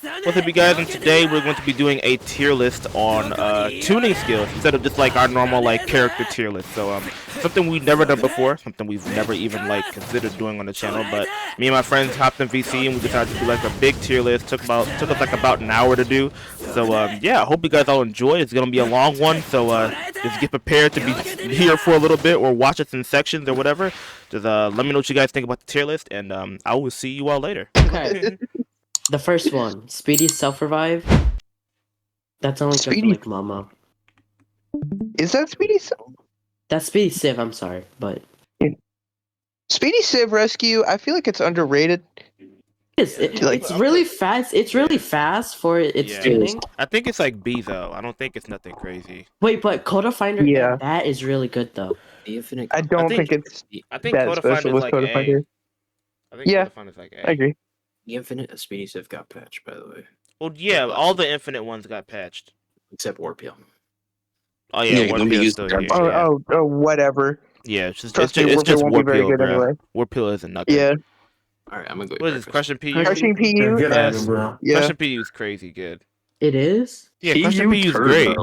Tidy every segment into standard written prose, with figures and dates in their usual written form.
What's up, you guys? And today we're going to be doing a tier list on tuning skills instead of just like our normal like character tier list. So something we've never done before, something we've never even like considered doing on the channel. But me and my friends hopped in VC and we decided to do like a big tier list. Took us like about an hour to do. So yeah, I hope you guys all enjoy. It's gonna be a long one, so just get prepared to be here for a little bit or watch us in sections or whatever. Just let me know what you guys think about the tier list, and I will see you all later. Okay. The first one, Speedy self-revive. That's only good for like Mama. Is that Speedy? That's Speedy Civ, I'm sorry, but Speedy Civ Rescue, I feel like it's underrated. it's really fast. It's really fast for its tuning. I think it's like B though. I don't think it's nothing crazy. Wait, but Coda Finder, Yeah, that is really good though. I don't think it's I think that Coda Finder special is with like Coda A. Finder. I think Yeah, Coda Finder's like A. I agree. The Infinite Speedy Civ got patched, by the way. Well, yeah, all the Infinite ones got patched. Except Warpeel. Oh yeah, Warpeel is still here. Oh, whatever. Yeah, it's just Warpeel won't be very Warpeel, good bro. anyway. Warpeel isn't nothing. Yeah. Alright, I'm gonna go. What is this? Crushing PU? Crushing PU? Yes. Yeah. Crushing PU is crazy good. It is? Yeah, Crushing PU is great.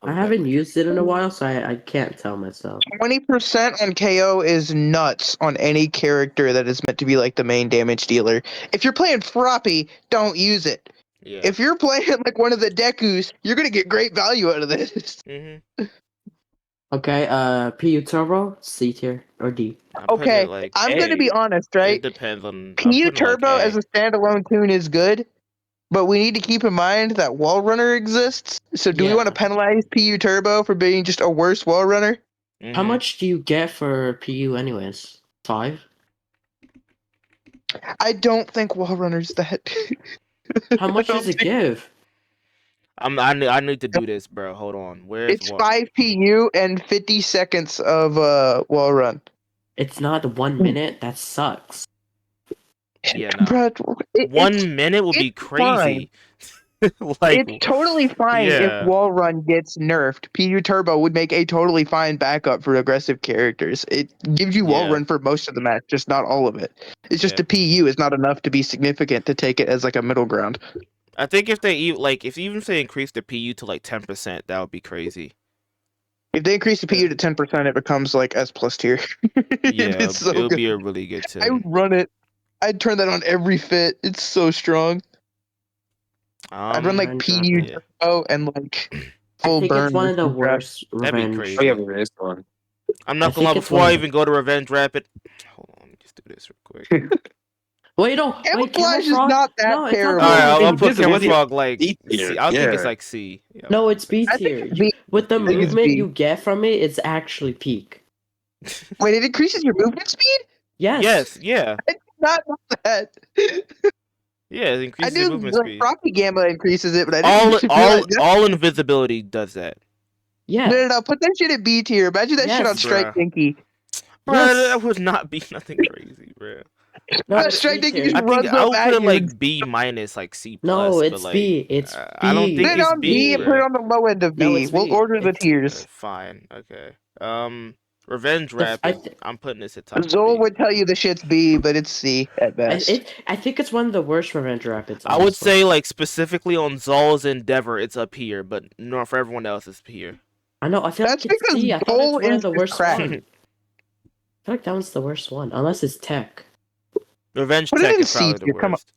I haven't used it in a while, so I can't tell myself. 20% on KO is nuts on any character that is meant to be like the main damage dealer. If you're playing Froppy, don't use it. Yeah. If you're playing like one of the Dekus, you're gonna get great value out of this. Okay, PU Turbo, C tier or D. Okay, like I'm gonna be honest, right? It depends on. PU Turbo as a standalone tune is good, but we need to keep in mind that Wall Runner exists. So do we want to penalize PU Turbo for being just a worse Wall Runner? How much do you get for PU anyways? 5? I don't think Wall Runner's that. How much does it give? I need to do this, bro. Hold on. It's 5 PU and 50 seconds of Wall Run. It's not 1 minute. That sucks. Yeah, no. Bro, 1 minute would be crazy. Like, it's totally fine if Wall Run gets nerfed. PU Turbo would make a totally fine backup for aggressive characters. It gives you Wall Run for most of the match, just not all of it. It's just the PU is not enough to be significant to take it as like a middle ground. I think if they even if they increase the PU to like 10%, that would be crazy. If they increase the PU to 10%, it becomes like S+ tier. Yeah, it would be a really good tune. I would run it. I'd turn that on every fit. It's so strong. I'd run like PU Turbo and like full burn. I think it's one of the worst revenge. That'd be crazy. I'm not gonna lie, before I even go to Revenge Rapid. Hold on, let me just do this real quick. Wait, no. Camouflage is not that terrible. Alright, I'll put Camouflage like C. I think it's like C. Yeah. No, it's B tier. With the movement you get from it, it's actually peak. Wait, it increases your movement speed? Yes. Yes, yeah. I did not know that. Yeah, it increases your movement speed. Rocky Gamma increases it, but I didn't all invisibility does that. Yeah. No. Put that shit at B tier. Imagine that shit on Strike Dinky. Bro, that would not be nothing crazy, bro. No, Strike Dinky just I runs think up I would at put it you. like B minus, like C plus. No, it's but, like, B. It's B. I don't think Put it on B and put it on the low end of B. No, it's B. We'll order the tiers. Fine. Okay. Revenge Rapid. I'm putting this at top. Zol would tell you the shit's B, but it's C at best. I think it's one of the worst Revenge Rapids. I would say, like, specifically on Zol's Endeavor, it's up here, but no, for everyone else, it's here. I know. I feel like it's C. I thought it's one of the worst ones. I feel like that one's the worst one, unless it's Tech. Revenge Tech is probably the worst.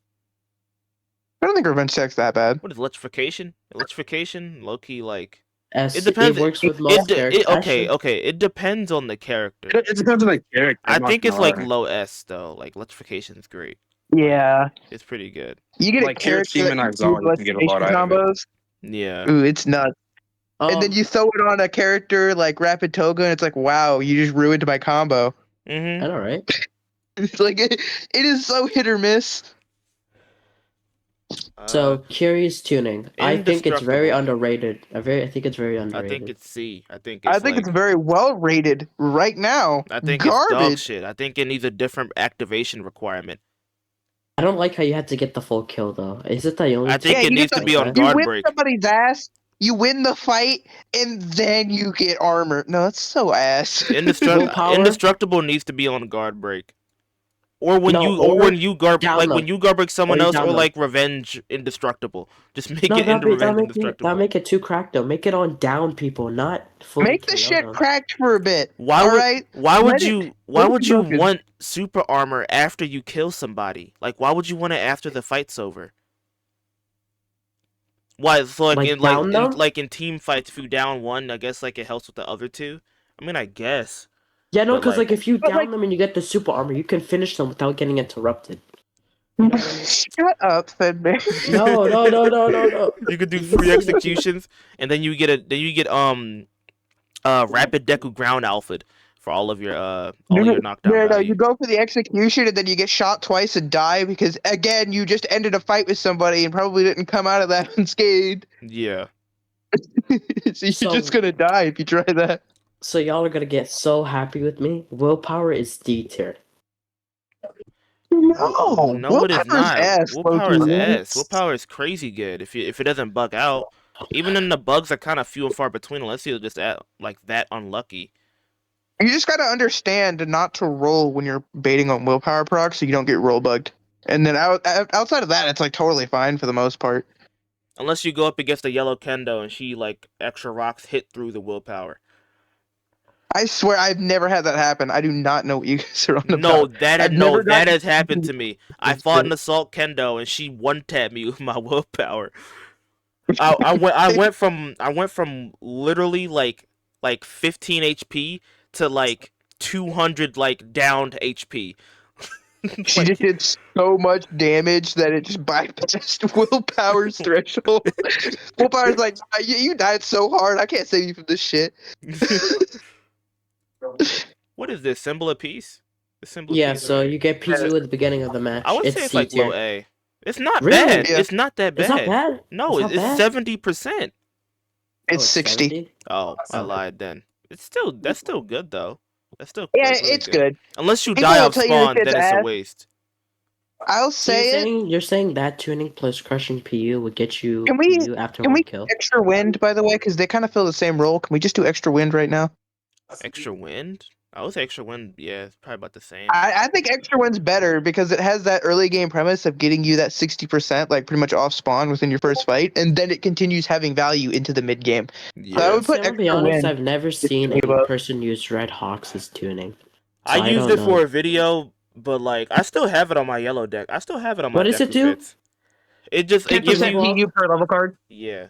I don't think Revenge Tech's that bad. What is Electrification? Electrification, low key, like. It depends. It works with most characters. Okay. It depends on the character. It depends on the character. I think it's like low S though. Like Electrification's great. Yeah, it's pretty good. You get like a character that Aizawa, you can get a lot out combos. of it. Yeah. Ooh, it's nuts. And then you throw it on a character like Rapid Toga, and it's like, wow, you just ruined my combo. I know, right? It's like it is so hit or miss. So curious tuning. I think it's very underrated. I think it's very underrated. I think it's C. I think it's very well rated right now. I think it's dog shit. I think it needs a different activation requirement. I don't like how you had to get the full kill though. Is it the only? I think it needs to be on guard break. You win somebody's ass, you win the fight, and then you get armor. No, that's so ass. Indestructible needs to be on guard break. Or when No, you or when you garb down like them. when you garbage someone Or you else, down or them. like revenge indestructible. Just make No, it into revenge that'll indestructible. make it too cracked though. Make it on down people, not fully Make the KO shit them. cracked for a bit. Why all would right? why would you broken. want super armor after you kill somebody? Like why would you want it after the fight's over? Why? So Like down them? in team fights, if you down one, I guess like it helps with the other two. I mean, I guess. Yeah, no, But, because like if you but, down like- them and you get the super armor, you can finish them without getting interrupted. You know what I mean? Shut up, Fedman. No. You could do 3 executions, and then you get rapid deku ground outfit for all of your knockdown No, value. you go for the execution and then you get shot twice and die because again you just ended a fight with somebody and probably didn't come out of that unscathed. Yeah. So you're just gonna die if you try that. So y'all are gonna get so happy with me. Willpower is D tier. No, it is not. Ass, Willpower is low-key. ass. Willpower is crazy good if it doesn't bug out. Even then, the bugs are kind of few and far between unless you're just like that unlucky. You just gotta understand not to roll when you're baiting on willpower proc so you don't get roll bugged. And then outside of that, it's like totally fine for the most part. Unless you go up against a yellow Kendo and she like extra rocks hit through the willpower. I swear I've never had that happen. I do not know what you guys are on about. No, that gotten- has happened to me. I fought an assault Kendo and she one tapped me with my willpower. I went from literally like 15 HP to like 200 like downed HP. She just did so much damage that it just bypassed willpower's threshold. Willpower's like, you died so hard, I can't save you from this shit. What is this? Symbol of peace? The symbol of Yeah, peace, so right? you get PU at the beginning of the match. I would say it's C like tier. low A. It's not Really? bad. Yeah. It's not that bad. It's not bad. No, It's not it's bad? 70%. It's 60. 70? Oh, I Okay. lied then. That's still good though. That's still Yeah, really it's good. Unless you People die will off tell you spawn, this then shit's it's a ass. waste. I'll So say it. you're saying that tuning plus crushing PU would get you Can we- PU after Can one we kill? extra wind, by the way, because they kind of fill the same role. Can we just do extra wind right now? Extra wind? I would say extra wind. Yeah, it's probably about the same. I think extra wind's better because it has that early game premise of getting you that 60%, like pretty much off spawn within your first fight, and then it continues having value into the mid game. Yeah. So I would put See, I'll be extra honest, wind. I've never seen a give up. person use Red Hawks as tuning. I So I used don't it for know. a video, but like I still have it on my yellow deck. I still have it on my What does it do? Deku Fits. It gives 10% you PU per level card. yeah.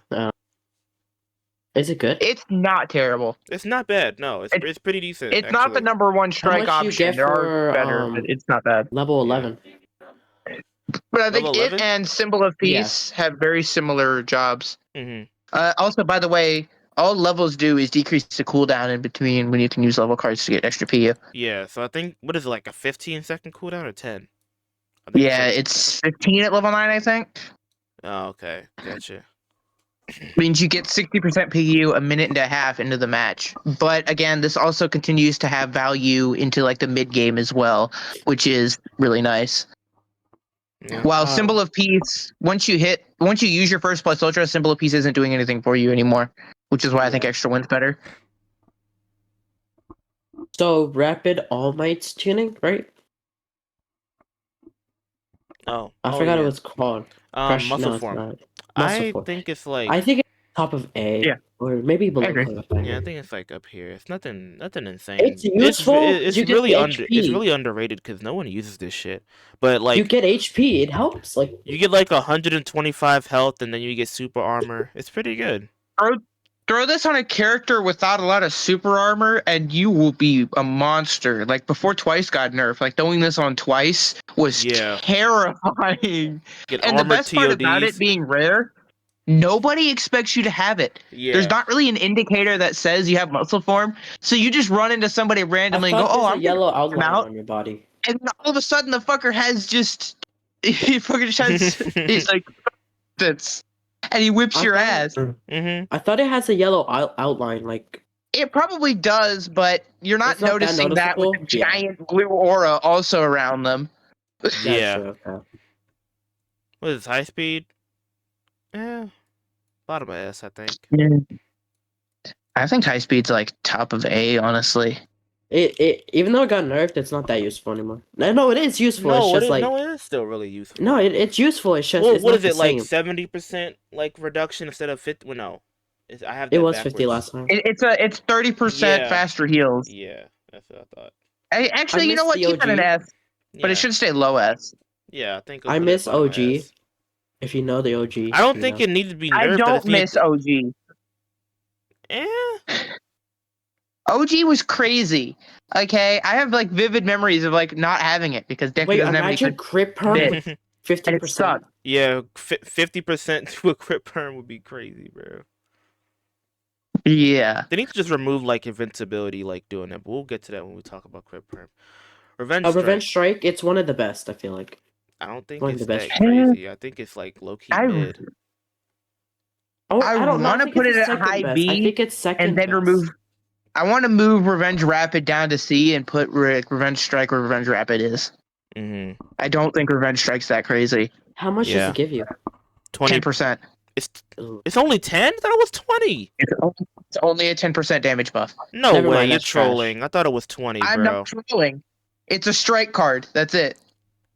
Is it good? It's not terrible. It's not bad. No, it's pretty decent. It's not the actually. number one How strike much do you option. get There for, are better, but it's not bad. Level 11. But I think Level 11? it and Symbol of Peace have very similar jobs. Mhm. Also, by the way, all levels do is decrease the cooldown in between when you can use level cards to get extra PU. Yeah, so I think what is it like a 15-second cooldown or 10? I think Yeah, like- it's 15 at level 9, I think. Oh, okay, gotcha. Means you get 60% PU a minute and a half into the match. But again, this also continues to have value into like the mid game as well, which is really nice. Yeah. While Symbol of Peace, once you use your first plus ultra, Symbol of Peace isn't doing anything for you anymore, which is why I think extra wind's better. So rapid All Might's tuning, right? Oh, I forgot yeah. it was called. Crush- muscle no, it's form. not. Muscle I form. think it's like I think it's top of A. Yeah. Or maybe below. agree. qualifier. yeah, I think it's like up here. It's nothing insane. It's useful. It's You get really the it's HP. really underrated because no one uses this shit. But like You get HP. It helps. Like you get like 125 health and then you get super armor. It's pretty good. Throw this on a character without a lot of super armor, and you will be a monster. Like before Twice got nerfed, like throwing this on Twice was Yeah. terrifying. Get And the armor best part about TODs. it being rare, nobody expects you to have it. Yeah. There's not really an indicator that says you have muscle form, so you just run into somebody I randomly and thought go, "Oh, there's I'm a yellow gonna outline out." on your body. And all of a sudden, the fucker has just he fucking just has it's like that's and he whips I your thought- ass. Mm-hmm. I thought it has a yellow outline. Like It probably does, but you're not It's not that noticing that with noticeable? the giant blue aura also around them. that's Yeah. true, okay. What is this, high speed? Yeah. Bottom of S, I think. I think high speed's like top of A, honestly. Even though it got nerfed, it's not that useful anymore. No, it is useful. It's just like no, it is still really useful. no, it's useful. It's just Well, it's what not is the it like same. 70% like reduction instead of 50? Well, no, I have It that was backwards. 50 last time. It's 30% faster heals. Yeah, that's what I thought. Actually, you know what? Keep it an S, but it should stay low S. Yeah, I think I miss OG. S. If you know the OG. I don't think it needs to be nerfed. I don't miss OG. OG was crazy. Okay, I have like vivid memories of like not having it because Deku doesn't have any good crit perm with 50%. Yeah, 50% to a crit perm would be crazy, bro. Yeah. They need to just remove like invincibility, like doing it. But we'll get to that when we talk about crit perm. Revenge Strike. It's one of the best. I feel like. I don't think one it's of the best. that crazy. I think it's like low key mid. I don't want to put it at high best. B. I think it's second. And then remove. I want to move Revenge Rapid down to C and put Revenge Strike where Revenge Rapid is. I don't think Revenge Strike's that crazy. How much does it give you? 10%. It's only 10? I thought it was 20. It's only a 10% damage buff. No Never way, mind, you're trolling. Trash. I thought it was 20, bro. I'm not trolling. It's a strike card. That's it.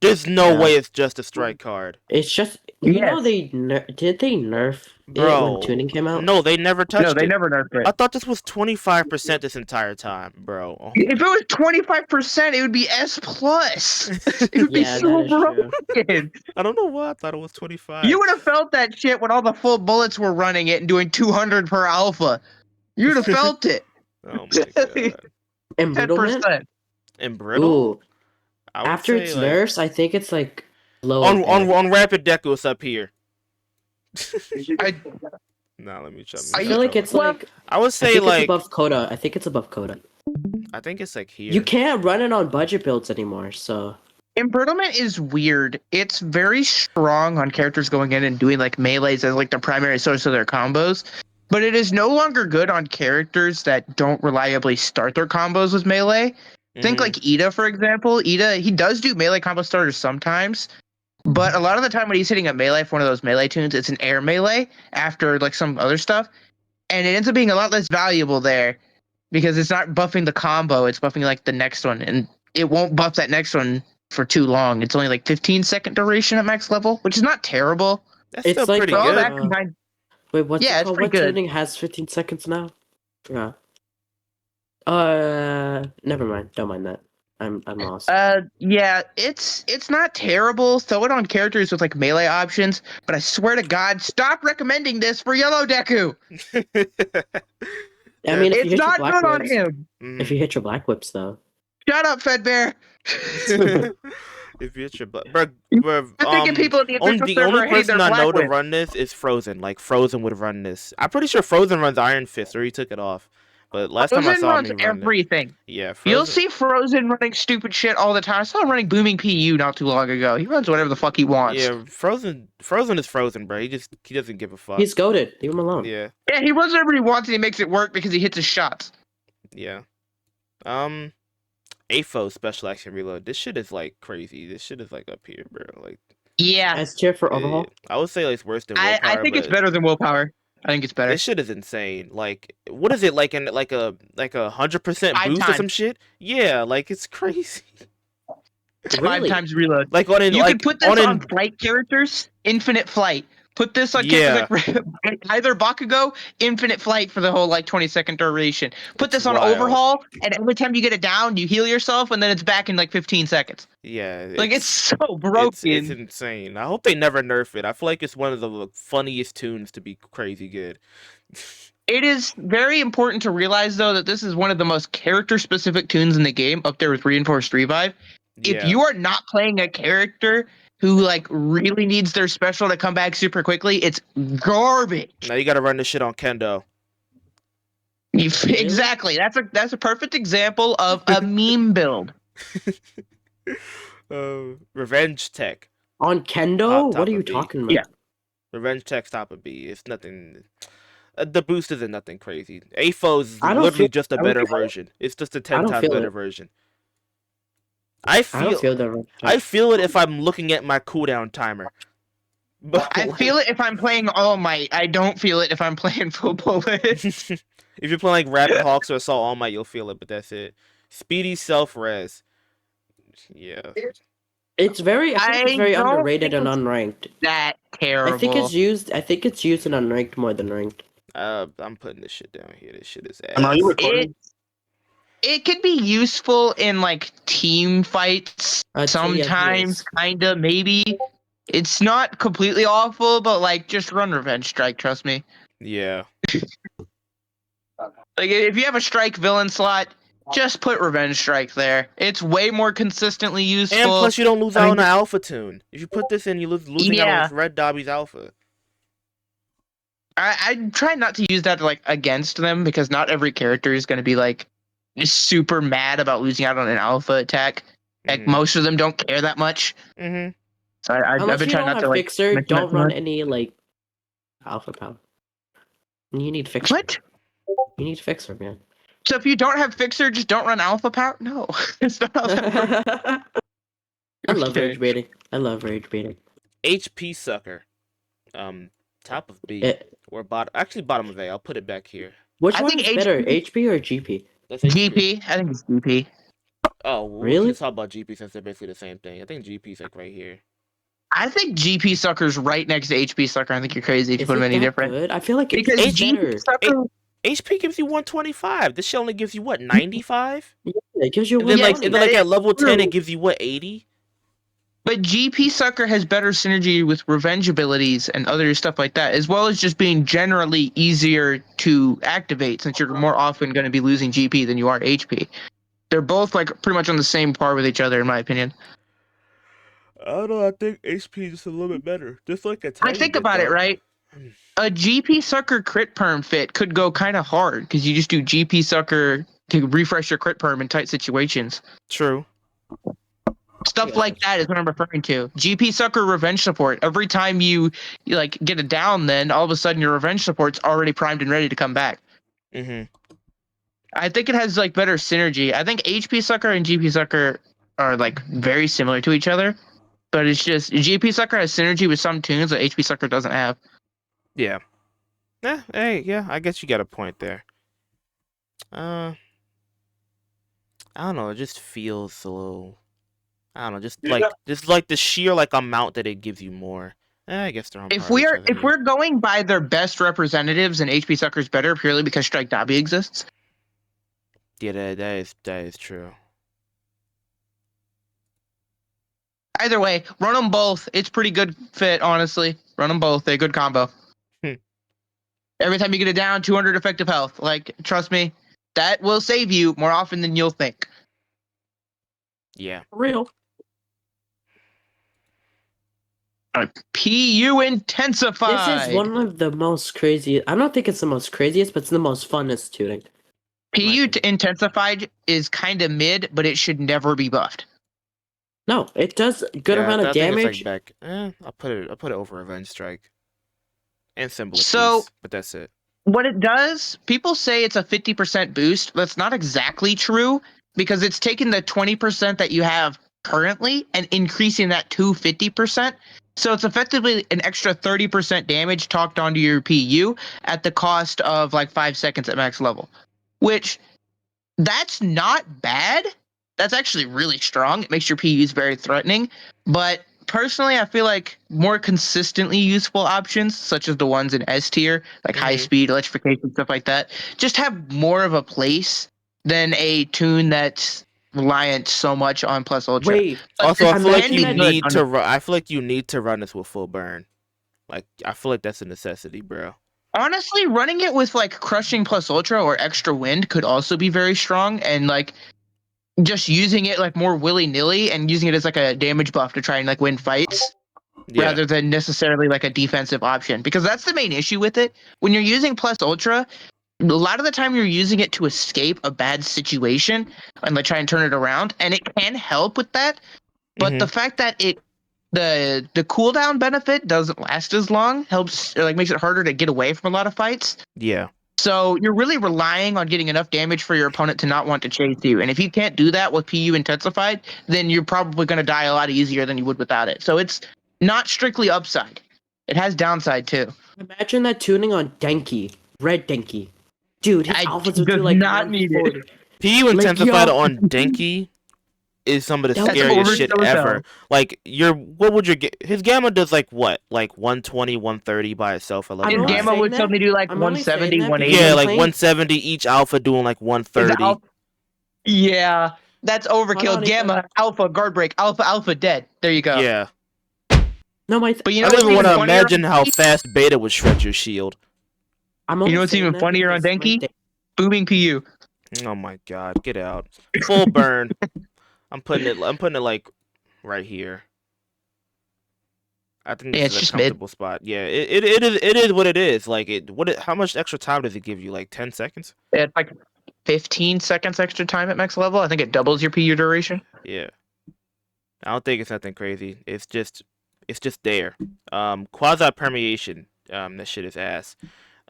There's no way it's just a strike card. It's just you know did they nerf it when tuning came out? No, they never touched it. No, they never nerfed it. I thought this was 25% this entire time, bro. Oh, if it was 25%, it would be S plus. It would be so broken. I don't know why I thought it was 25. You would have felt that shit when all the full bullets were running it and doing 200 per alpha. You would have felt it. Oh my god. Embrittlement? 10%. Embrittle? After its nerfs, I think it's like low. On Rapid Deku, it's up here. Nah, let me check. I feel like it's like I would say like it's above Coda. I think it's above Coda. I think it's like here. You can't run it on budget builds anymore, so Embrittlement is weird. It's very strong on characters going in and doing like melees as like the primary source of their combos. But it is no longer good on characters that don't reliably start their combos with melee. Think like Ida, for example. Ida, he does do melee combo starters sometimes, but a lot of the time when he's hitting a melee for one of those melee tunes, it's an air melee after like some other stuff, and it ends up being a lot less valuable there because it's not buffing the combo, it's buffing like the next one, and it won't buff that next one for too long. It's only like 15-second duration at max level, which is not terrible. That's still like pretty good. Wait, what's yeah, it's what tuning has 15 seconds now? Yeah. Never mind. Don't mind that. I'm lost. Yeah, it's not terrible. Throw it on characters with like melee options, but I swear to God, stop recommending this for Yellow Deku. I mean, it's not good on him. If you hit your black whips, though. Shut up, Fedbear. If you hit your black, bro, I'm thinking people at the official the server only person I know to whip. run this is Frozen. Like Frozen would run this. I'm pretty sure Frozen runs Iron Fist, or he took it off. But last time I saw him, he ran everything. Yeah, Frozen. You'll see Frozen running stupid shit all the time. I saw him running Booming PU not too long ago. He runs whatever the fuck he wants. Yeah, Frozen is Frozen, bro. He doesn't give a fuck. He's goated. Leave him alone. Yeah. Yeah, he runs whatever he wants and he makes it work because he hits his shots. Yeah. AFO special action reload. This shit is like crazy. This shit is like up here, bro. Like. Yeah. S tier for overhaul. I would say like it's worse than Willpower. I think it's better than Willpower. I think it's better. This shit is insane. Like, what is it like in like a 100% boost or some shit? Yeah, like it's crazy. It's 5 times reload. Like on you can put this on flight characters, infinite flight. Put this on characters like either Bakugo, infinite flight for the whole like 20-second duration. Put this on overhaul, and every time you get it down, you heal yourself, and then it's back in like 15 seconds. Yeah, like it's so broken. It's insane. I hope they never nerf it. I feel like it's one of the funniest tunes to be crazy good. It is very important to realize though that this is one of the most character-specific tunes in the game, up there with Reinforced Revive. Yeah. If you are not playing a character who like really needs their special to come back super quickly, it's garbage. Now you gotta run this shit on Kendo. Exactly. That's a perfect example of a meme build. Revenge Tech. On Kendo? What are you talking about? Yeah. Revenge Tech's top of B. It's nothing. The boost isn't nothing crazy. AFO's literally just a better version. It's just a 10 times better version. I feel it if I'm looking at my cooldown timer. But I feel it if I'm playing All Might. I don't feel it if I'm playing Full Bullet. If you're playing like Rapid Hawks or Assault All Might, you'll feel it, but that's it. Speedy self-res. Yeah. It's very, I think it's very don't underrated think and it's unranked. that terrible. I think it's used in unranked more than ranked. I'm putting this shit down here. This shit is ass. Are you recording? It could be useful in like team fights sometimes, kinda, maybe. It's not completely awful, but like just run Revenge Strike, trust me. Yeah. Like if you have a strike villain slot, just put Revenge Strike there. It's way more consistently useful. And plus you don't lose out on the alpha tune. If you put this in, you losing out on Red Dabi's alpha. I try not to use that like against them because not every character is gonna be like super mad about losing out on an alpha attack. Like most of them don't care that much. Mm-hmm. So I've been trying not to like. Fixer, don't run any like alpha power. You need Fixer. What? You need Fixer, man. So if you don't have Fixer, just don't run alpha power? No. It's not how that works. I love rage baiting. HP sucker. Top of B. Or bottom. Actually, bottom of A. I'll put it back here. Which one is better, HP or GP? That's GP. I think it's GP. Oh, well, really? We can talk about GP since they're basically the same thing. I think GP's like right here. I think GP sucker's right next to HP sucker. I think you're crazy if you put them any different. Good? I feel like it's GP sucker. HP gives you 125. This shit only gives you what, 95? Yeah, it gives you. And then like at level 10, it gives you what, 80? But GP Sucker has better synergy with revenge abilities and other stuff like that, as well as just being generally easier to activate since you're more often going to be losing GP than you are HP. They're both like pretty much on the same par with each other, in my opinion. I don't know. I think HP is just a little bit better. Just like a tiny I think about it, right? A GP Sucker crit perm fit could go kind of hard because you just do GP Sucker to refresh your crit perm in tight situations. True. Stuff like that is what I'm referring to. GP Sucker revenge support. Every time you like get a down, then all of a sudden your revenge support's already primed and ready to come back. Mm-hmm. I think it has like better synergy. I think HP Sucker and GP Sucker are like very similar to each other, but it's just GP Sucker has synergy with some tunes that HP Sucker doesn't have. Yeah. Yeah, I guess you got a point there. I don't know, it just feels a little, I don't know, just like the sheer like amount that it gives you more. I guess they're on If we're going by their best representatives, and HP Sucker's better purely because Strike Dabi exists. Yeah, that is true. Either way, run them both. It's pretty good fit, honestly. Run them both. They're a good combo. Every time you get it down, 200 effective health. Like, trust me, that will save you more often than you'll think. Yeah. Real. PU Intensify. This is one of the most crazy. I don't think it's the most craziest, but it's the most funnest tuning. PU Intensified is kind of mid, but it should never be buffed. No, it does a good amount of damage. Like I'll put it over Revenge Strike. And Symbol. So, but that's it. What it does, people say it's a 50% boost. That's not exactly true because it's taking the 20% that you have currently and increasing that to 50%. So it's effectively an extra 30% damage talked onto your PU at the cost of like 5 seconds at max level, which that's not bad. That's actually really strong. It makes your PUs very threatening, but personally, I feel like more consistently useful options, such as the ones in S tier, like high speed, electrification, stuff like that, just have more of a place than a tune that's reliant so much on plus ultra. Wait, also, I feel like you need to run. I feel like you need to run this with full burn. Like, I feel like that's a necessity, bro. Honestly, running it with like crushing plus ultra or extra wind could also be very strong, and like just using it like more willy-nilly and using it as like a damage buff to try and like win fights rather than necessarily like a defensive option, because that's the main issue with it. When you're using plus ultra, a lot of the time you're using it to escape a bad situation and like try and turn it around, and it can help with that, but the fact that the cooldown benefit doesn't last as long helps, or like makes it harder to get away from a lot of fights. Yeah. So you're really relying on getting enough damage for your opponent to not want to chase you. And if you can't do that with PU Intensified, then you're probably going to die a lot easier than you would without it. So it's not strictly upside. It has downside too. Imagine that tuning on Denki. Red Denki. Dude, his alphas would do like not need it. PU Like, intensified yo. on Denki is some of the That was scariest shit overkill as hell. ever. Like what would your his gamma does like what? Like 120, 130 by itself at level I'm His only 9. gamma would saying tell that- me do like I'm only saying 170, that 180. because Yeah, I'm like playing- 170 each alpha doing like 130. Yeah, that's overkill. on, Gamma, alpha, guard break, alpha, dead. There you go. Yeah. No, But you I know don't what's even want even to funnier? imagine how fast beta would shred your shield. I'm only You know what's saying even that funnier on because my Denki? da- Booming PU. Oh my god, get out. Full burn. I'm putting it like right here. I think Yeah, this it's is a just mid. comfortable spot. Yeah, it is what it is. Like how much extra time does it give you? Like 10 seconds? It's like 15 seconds extra time at max level. I think it doubles your PU duration. Yeah. I don't think it's nothing crazy. It's just there. Quasi permeation. That shit is ass.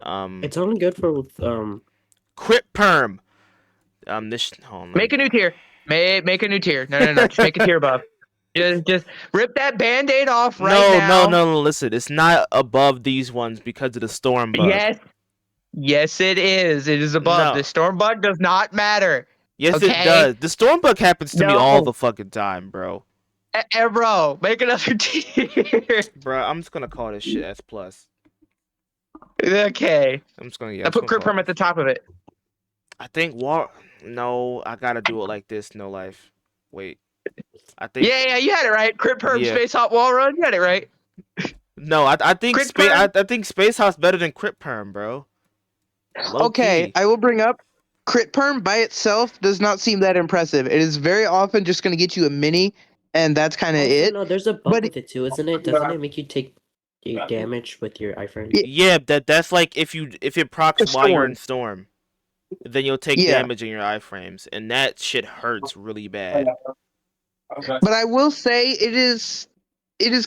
It's only good for Crit perm. Hold on, Make a new tier. Make a new tier. No. Just make a tier above. Just rip that band-aid off right now. No. Listen, it's not above these ones because of the storm bug. Yes, it is. It is above. No. The storm bug does not matter. Yes, Okay. it does. The storm bug happens to me No. all the fucking time, bro. Bro, make another tier. Bro, I'm just gonna call this shit S plus. Okay. I'm just gonna I put crit perm at the top of it. I think No, I gotta do it like this. No life. Wait. I think. Yeah, you had it right. Crit perm, Yeah. space hop wall run. You had it right. No, I think Crit space. perm? I think Space House better than Crit Perm, bro. Low Okay, key. I will bring up crit perm by itself does not seem that impressive. It is very often just going to get you a mini, and that's kind of Also, it. no, there's a bug But- with it too, isn't it? Doesn't it make you take damage with your iframe? Yeah, that's like if it procs It's while you're Storm. in Storm, then you'll take Yeah. damage in your iframes, and that shit hurts really bad. But I will say it is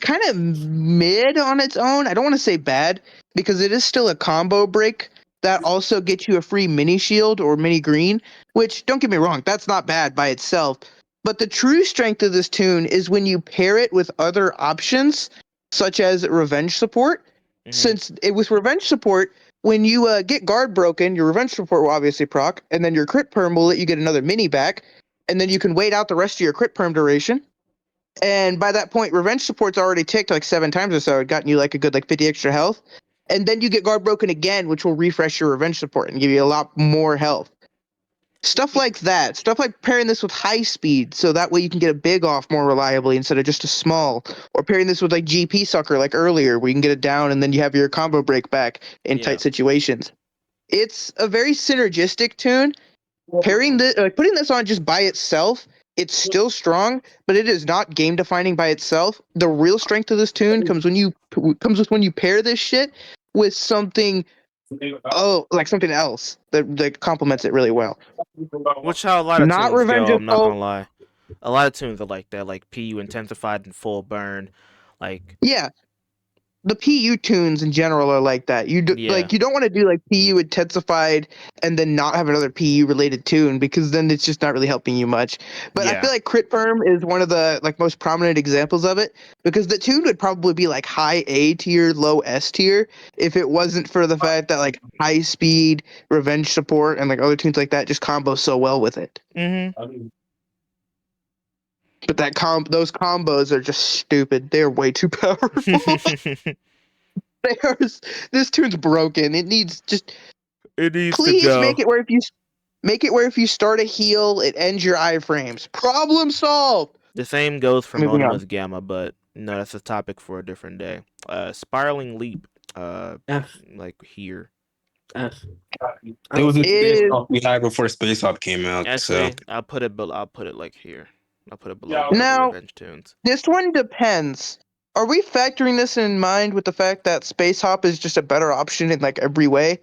kind of mid on its own. I don't want to say bad because it is still a combo break that also gets you a free mini shield or mini green, which don't get me wrong, that's not bad by itself. But the true strength of this tune is when you pair it with other options such as revenge support. Mhm. Since it was revenge support, when you get guard broken, your revenge support will obviously proc, and then your crit perm will let you get another mini back, and then you can wait out the rest of your crit perm duration. And by that point, revenge support's already ticked like 7 times or so. It gotten you like a good 50 extra health. And then you get guard broken again, which will refresh your revenge support and give you a lot more health. Stuff like that. Stuff like pairing this with high speed, so that way you can get a big off more reliably instead of just a small. Or pairing this with like GP sucker like earlier, where you can get it down and then you have your combo break back in Yeah. tight situations. It's a very synergistic tune. Putting this on just by itself, it's still strong, but it is not game defining by itself. The real strength of this tune comes when you pair this shit with something something else that complements it really well. Which how a lot of Not tunes Revenge go. of I'm not Soul. gonna lie. A lot of tunes are like that, like PU intensified and full burn, like Yeah. The PU tunes in general are like that. You Yeah. don't want to do like PU intensified and then not have another PU related tune because then it's just not really helping you much. But I Yeah. feel like Crit Perm is one of the like most prominent examples of it because the tune would probably be like high A tier, low S tier if it wasn't for the fact that like high speed, revenge support, and like other tunes like that just combo so well with it. Mm-hmm. But those combos are just stupid. They're way too powerful. This tune's broken. It needs It needs please to go. make it where if you start a heal, it ends your iframes. Problem solved. The same goes for Moving on. Monoma's Gamma, but no, that's a topic for a different day. Spiraling Leap, F. like here. F. It was a Is- space hop we had before Space Hop came out. Actually, So I'll put it like here. I'll put it below Now- Revenge Tunes. This one depends. Are we factoring this in mind with the fact that Space Hop is just a better option in like every way?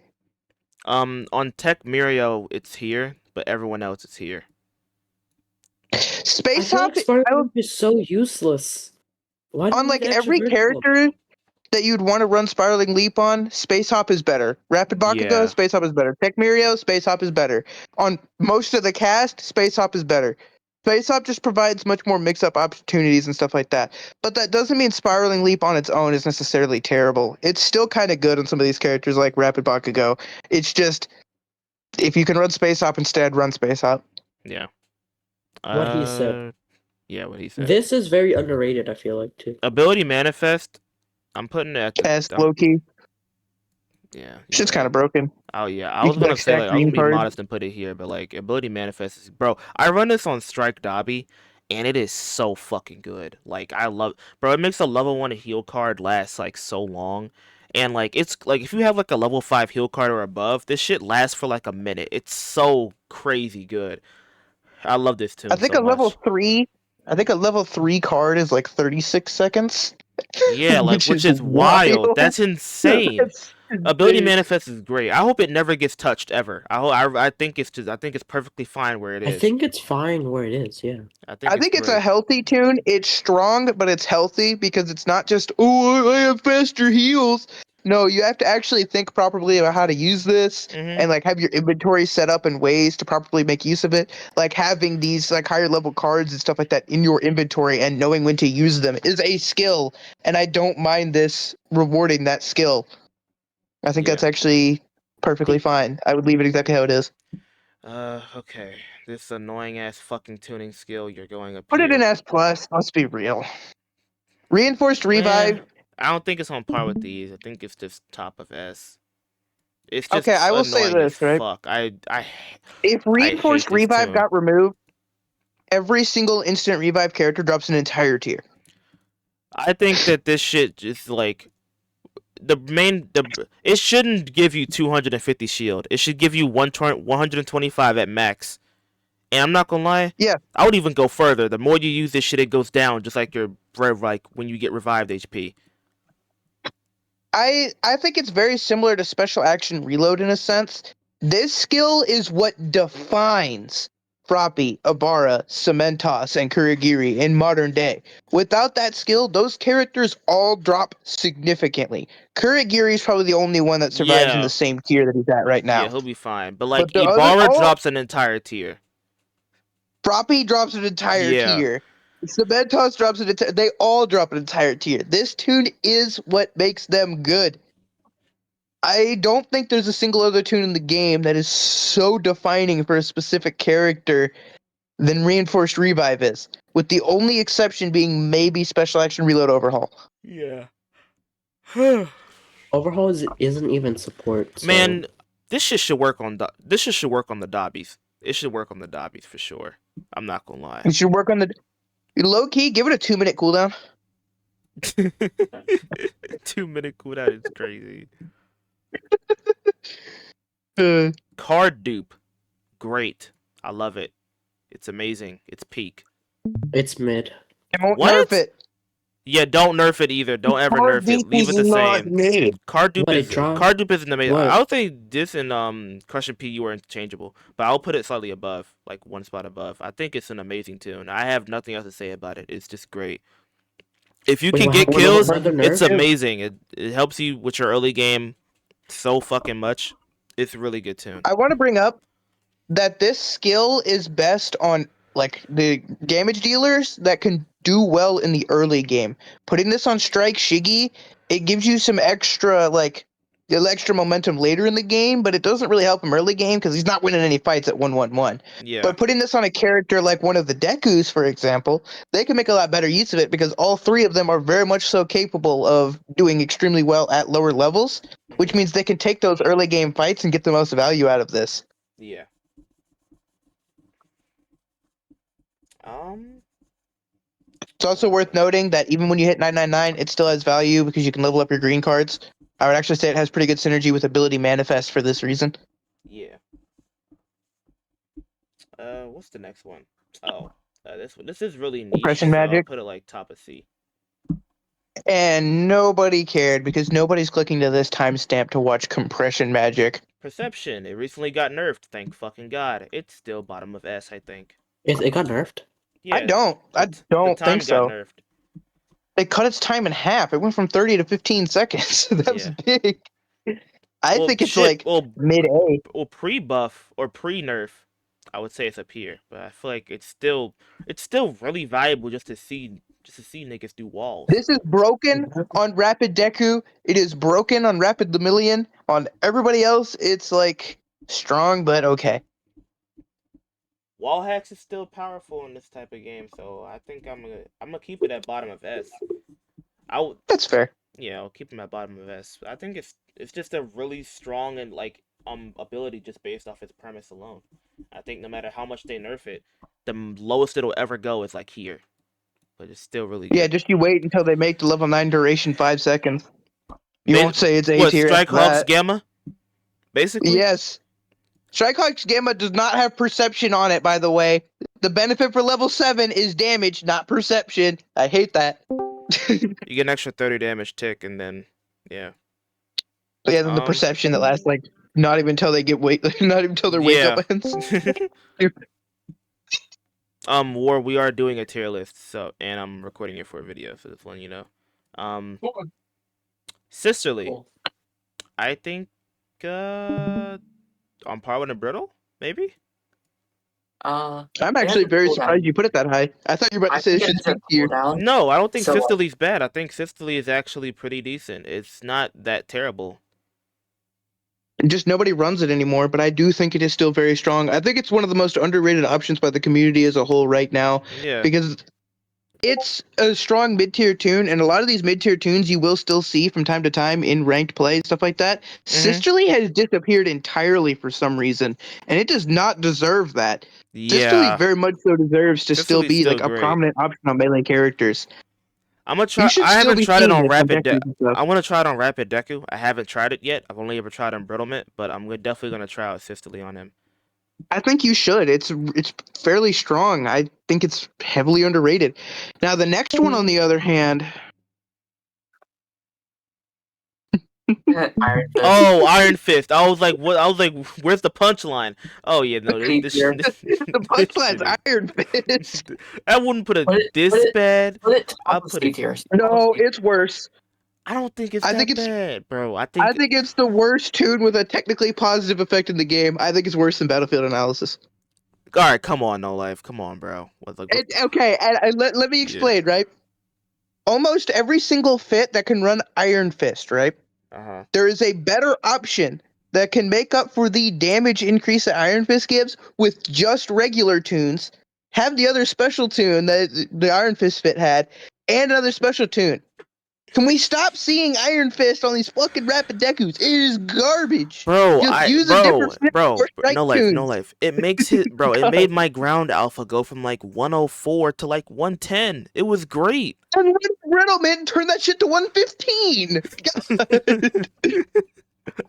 On Tech Mirio, it's here, but everyone else is here. I Space feel Hop like Sparkle is so useless. Why do on you like need extra every vertical? character that you'd want to run Spiraling Leap on, Space Hop is better. Rapid Bakugo, Yeah. Space Hop is better. Tech Mirio, Space Hop is better. On most of the cast, Space Hop is better. Space Hop just provides much more mix-up opportunities and stuff like that. But that doesn't mean Spiraling Leap on its own is necessarily terrible. It's still kind of good on some of these characters like Rapid Bakugo. It's just, if you can run Space Hop instead, run Space Hop. Yeah. What he said. Yeah, what he said. This is very underrated, I feel like, too. Ability manifest. I'm putting it at the S Loki. Yeah. Shit's kind of broken. Oh yeah, I You was can gonna backstack say like I was green gonna be cards. modest and put it here, but like ability manifest is bro. I run this on Strike Dabi, and it is so fucking good. Like I love, bro. It makes a level 1 heal card last like so long, and like it's like if you have like a level 5 heal card or above, this shit lasts for like a minute. It's so crazy good. I love this tune I think so a level much. 3. I think a level 3 card is like 36 seconds. Yeah, like which is wild. That's insane. That's Ability insane. manifest is great. I hope it never gets touched ever. I think it's just I think it's perfectly fine where it is. I think it's fine where it is, yeah. I think it's a healthy tune. It's strong, but it's healthy because it's not just, oh, I have faster heals. No, you have to actually think properly about how to use this and like have your inventory set up in ways to properly make use of it. Like having these like higher level cards and stuff like that in your inventory and knowing when to use them is a skill. And I don't mind this rewarding that skill. I think that's actually perfectly fine. I would leave it exactly how it is. Okay. This annoying ass fucking tuning skill you're going up Put here. it in S+, let's be real. Reinforced Revive. I don't think it's on par with these. I think it's just top of S. It's just okay, I will say this, right? Fuck. If Reinforced Revive got removed, every single instant revive character drops an entire tier. I think that this shit just like it shouldn't give you 250 shield. It should give you 125 at max. And I'm not gonna lie. Yeah. I would even go further. The more you use this shit, it goes down, just like like when you get revived HP. I think it's very similar to special action reload in a sense. This skill is what defines Froppy, Abara, Cementos, and Kurogiri in modern day. Without that skill, those characters all drop significantly. Kurogiri is probably the only one that survives in the same tier that he's at right now. Yeah, he'll be fine. But like Ibarra drops an entire tier. Froppy drops an entire tier. Cementos drops an entire. They all drop an entire tier. This tune is what makes them good. I don't think there's a single other tune in the game that is so defining for a specific character than Reinforced Revive is, with the only exception being maybe Special Action Reload Overhaul. Yeah. Overhaul isn't even support. So. Man, this shit should work on the Dabis. It should work on the Dabis for sure. I'm not gonna lie. It should work on the low key. Give it a 2-minute cooldown. 2-minute cooldown is crazy. Card dupe, great. I love it. It's amazing. It's peak. It's mid. Don't nerf it. Yeah, don't nerf it either. Don't ever nerf it. Leave it the same. Card dupe isn't amazing. I would say this and Crushing PU are interchangeable, but I'll put it slightly above, like one spot above. I think it's an amazing tune. I have nothing else to say about it. It's just great. If you can get kills, it's amazing. It helps you with your early game so fucking much. It's a really good tune. I want to bring up that this skill is best on like the damage dealers that can do well in the early game. Putting this on Strike Shiggy, it gives you some extra extra momentum later in the game, but it doesn't really help him early game because he's not winning any fights at 1-1-1. Yeah. But putting this on a character like one of the Dekus, for example, they can make a lot better use of it because all three of them are very much so capable of doing extremely well at lower levels, which means they can take those early game fights and get the most value out of this. Yeah. It's also worth noting that even when you hit 999, it still has value because you can level up your green cards. I would actually say it has pretty good synergy with Ability Manifest for this reason. Yeah. What's the next one? Oh, this one. This is really niche. Compression Magic. I'll put it like top of C. And nobody cared because nobody's clicking to this timestamp to watch Compression Magic. Perception. It recently got nerfed. Thank fucking God. It's still bottom of S, I think. It got nerfed? Yeah, I don't think so. Got nerfed. They cut its time in half. It went from 30 to 15 seconds. That was big. I think it's mid-A. Well, pre-buff or pre-nerf, I would say it's up here. But I feel like it's still really valuable just to see niggas do walls. This is broken on Rapid Deku. It is broken on Rapid Lemillion. On everybody else, it's like strong but okay. wall hacks is still powerful in this type of game, so I think I'm gonna keep it at bottom of S. That's fair. Yeah, I'll keep him at bottom of S. I think it's just a really strong and like ability just based off its premise alone. I think no matter how much they nerf it, the lowest it'll ever go is like here, but it's still really good. Yeah, just you wait until they make the level 9 duration 5 seconds. You won't say it's A what, tier. Strike Hawk's Gamma? Basically? Yes. Strike Hawk's Gamma does not have perception on it, by the way. The benefit for level 7 is damage, not perception. I hate that. You get an extra 30 damage tick, and then, yeah. Yeah, then the perception that lasts, like, not even until they get not even until their wake up ends. War, we are doing a tier list, so, and I'm recording it for a video, so this one, you know. Sisterly. Cool. I think, on par with a Brittle, maybe? I'm actually very surprised you put it that high. I thought you were about to say it should speak to you. No, I don't think Sisterly's bad. I think Sisterly is actually pretty decent. It's not that terrible. Just nobody runs it anymore, but I do think it is still very strong. I think it's one of the most underrated options by the community as a whole right now. Yeah. Because it's a strong mid-tier tune, and a lot of these mid-tier tunes you will still see from time to time in ranked play and stuff like that. Sisterly has disappeared entirely for some reason, and it does not deserve that. Yeah. Sisterly very much so deserves to still be like a prominent option on melee characters. I'm gonna try. I haven't tried it on Rapid Deku. I want to try it on Rapid Deku. I haven't tried it yet. I've only ever tried Embrittlement, but I'm definitely gonna try out Sisterly on him. I think you should. It's fairly strong. I think it's heavily underrated. Now the next one, on the other hand. Iron Fist. I was like, what? I was like, where's the punchline? Oh yeah, no, this the punchline's Iron Fist. I wouldn't put it this bad. I'll put it here. No, it's worse. I don't think it's bad, bro. I think it's the worst tune with a technically positive effect in the game. I think it's worse than Battlefield Analysis. All right, come on, No Life. Come on, bro. Okay, and let me explain, right? Almost every single fit that can run Iron Fist, right? There is a better option that can make up for the damage increase that Iron Fist gives with just regular tunes, have the other special tune that the Iron Fist fit had, and another special tune. Can we stop seeing Iron Fist on these fucking Rapid Dekus? It is garbage. Bro, no life. It makes it, bro, it made my ground alpha go from like 104 to like 110. It was great. And Riddleman turned that shit to 115.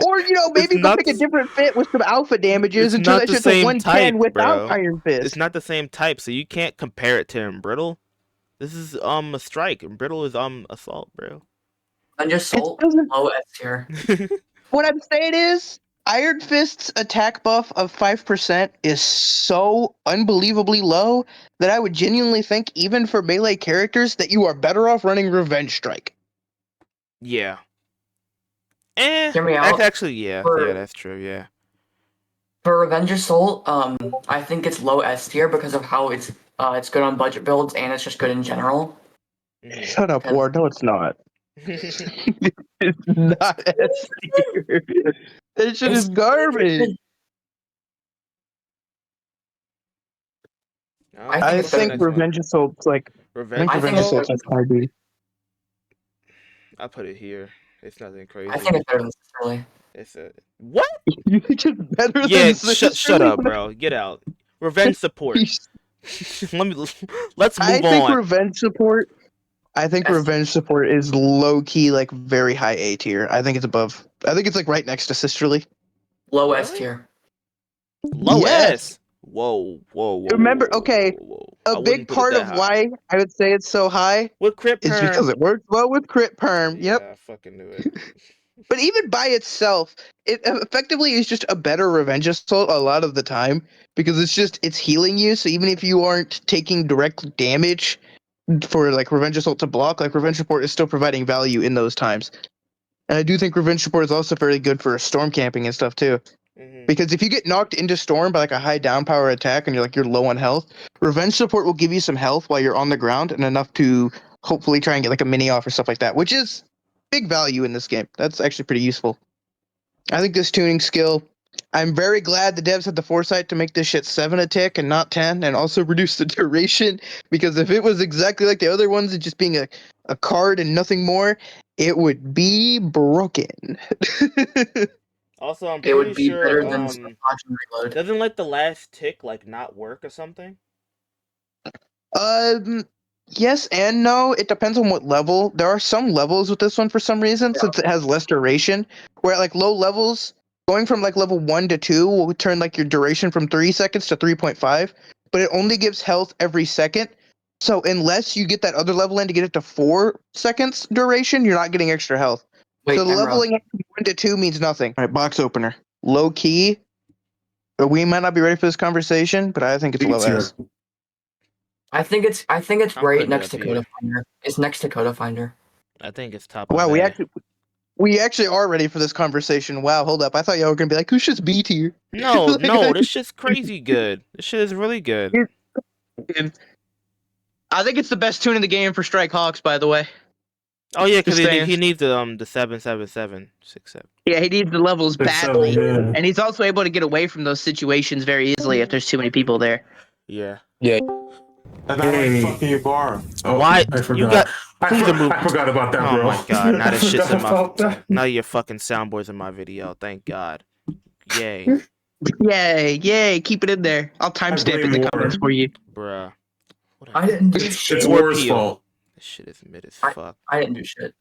Or, maybe go pick a different fit with some alpha damages and turn that shit to 110 without Iron Fist. It's not the same type, so you can't compare it to Brittle. This is a strike, and Brittle is assault, bro. And assault low S tier. What I'm saying is, Iron Fist's attack buff of 5% is so unbelievably low that I would genuinely think, even for melee characters, that you are better off running Revenge Strike. Yeah. Hear me out. Actually, yeah, that's true. Yeah. For Revenge Assault, I think it's low S tier because of how it's good on budget builds and it's just good in general. Shut up, Ward. No, it's not. It's not S tier. That shit is garbage. I think Revenge Assault's like. Revenge Assault's like high B. I put it here. It's nothing crazy. I think it's better than Sisterly. It's a what? You think it's better than Sisterly? Shut up, bro. Get out. Revenge support. Let's move on. I think Revenge support is low key, like very high A tier. I think it's above. I think it's like right next to Sisterly. Low S tier. Low S. Whoa. Remember, okay, a big part of why I would say it's so high with crit perm is because it works well with crit perm. Yep. Yeah, I fucking knew it. But even by itself, it effectively is just a better Revenge Assault a lot of the time because it's healing you. So even if you aren't taking direct damage for like Revenge Assault to block, like Revenge Support is still providing value in those times. And I do think Revenge Support is also fairly good for storm camping and stuff too. Because if you get knocked into storm by like a high down power attack and you're low on health, Revenge Support will give you some health while you're on the ground and enough to hopefully try and get like a mini off or stuff like that, which is big value in this game. That's actually pretty useful. I think this tuning skill I'm very glad the devs had the foresight to make this shit 7 a tick and not 10, and also reduce the duration, because if it was exactly like the other ones, it just being a card and nothing more, it would be broken. Also, I'm It would pretty be sure better than Watch and Reload. doesn't like the last tick like not work or something? Yes and no. It depends on what level. There are some levels with this one for some reason, since it has less duration. Where like low levels, going from like level 1 to 2 will turn like your duration from 3 seconds to 3.5, but it only gives health every second. So unless you get that other level in to get it to 4 seconds duration, you're not getting extra health. Wait, So the Emra, leveling up from 1 to 2 means nothing. All right, box opener. Low key. We might not be ready for this conversation, but I think it's low S. I think it's I'm right putting it next up to here. Coda Finder. It's next to Coda Finder. I think it's top of Wow, A. we actually are ready for this conversation. Wow, hold up. I thought y'all were gonna be like, who's just B tier? No, Like, no, this shit's crazy good. This shit is really good. I think it's the best tune in the game for Strike Hawks, by the way. Oh yeah, because Just he saying. needs the 77767. Yeah, he needs the levels badly. Yeah. And he's also able to get away from those situations very easily if there's too many people there. Yeah. And I like fucking your bar. Oh, Why I forgot. you got? Please remove. I forgot about that, Oh bro. my god! Now this shit's in About my. that. Now your fucking soundboard's in my video. Thank God. Yay, Yay, keep it in there. I'll timestamp it in the blame comments War. for you. bruh. What I didn't do It's shit. War's Peel. fault. This shit is mid as I- fuck. I didn't do shit.